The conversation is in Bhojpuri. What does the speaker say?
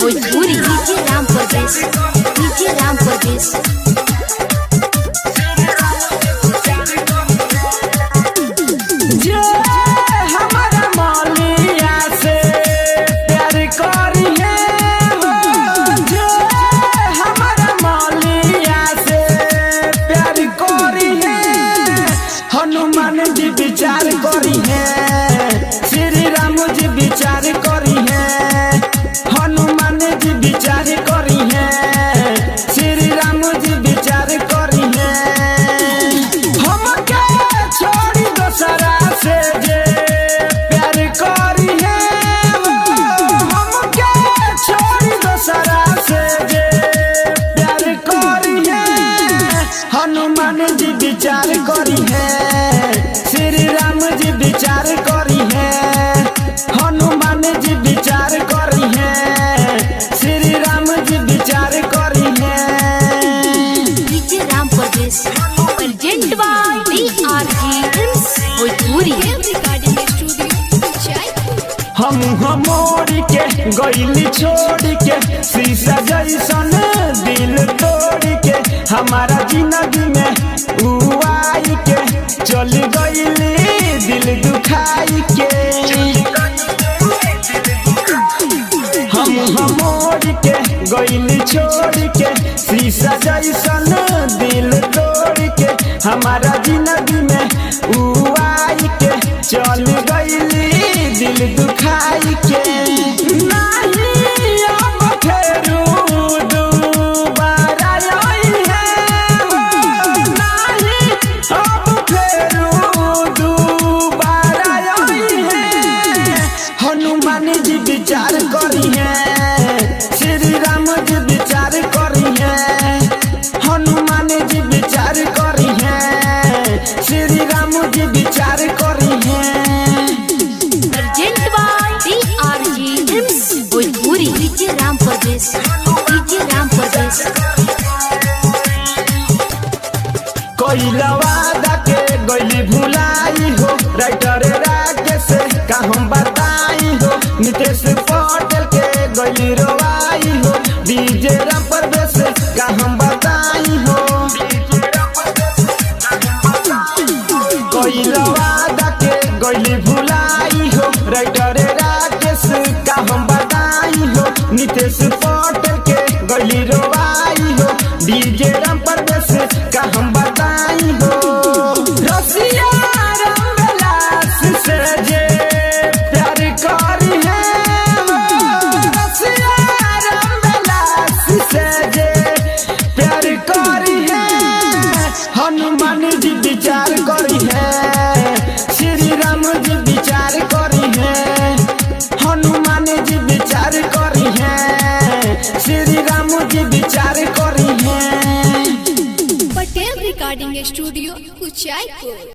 भोजपुरी डीजे राम परदेश जे हमारा मौलिया से प्यार करी है वो, जे हमारा मौलिया से प्यार करी है, हनुमान जी विचार करी है, श्री राम जी विचार करी है, हनुमान जी विचार करी है, श्री राम जी विचार करी है। हमके छोड़ी दोसरा से जे प्यार करी है वो, हमके छोड़ी दोसरा से जे प्यार करी है, हनुमान जी विचार करी है, श्री राम जी विचार करी है, हनुमान जी विचार करी है, श्री राम जी विचार करी है। डीजे राम परदेश प्रेजेंट बाय डीआरजी भोजपुरी हम मोड़ के गईली छोड़ के शीशा जैसन दिल तोड़ के, हमारा जिंदगी में ऊ आई के चल गईली दिल दुखाई के। हम मोड़ के गईली छोड़ के शीशा जैसन दिल तोड़ के, हमारा जिंदगी में ऊ आई के चल गईली दिल दुखाई के। नहीं अब फेरू दोबारा आई है वो, नहीं अब फेरू दोबारा आई है, हनुमान जी विचार करी है, श्री राम जी विचार करी है, हनुमान जी विचार करी है, श्री राम जी विचार करी है। Present by DRG Bhojpuri DJ Ram Pardesh कोई लवादा के गईली भुलाई हो, राइटर राकेश का हम बताई हो, नितेश पटेल के गईली रोवाई हो, डीजे राम परदेश का हम बताई हो। कोई लवादा के गईली भुलाई हो, राइटर राकेश का हम बताई हो, नितेश पटेल के गईली रोवाई हो, डीजे राम परदेश का हम बताई हो। रसिया रामविलास से जे प्यार करी है वो, रसिया रामविलास से जे प्यार करी है, हनुमान जी विचार करी है, श्री राम जी विचार करी है, हनुमान जी विचार करी है, श्री राम जी विचार करी है। Patel recording studio Kuchaipur.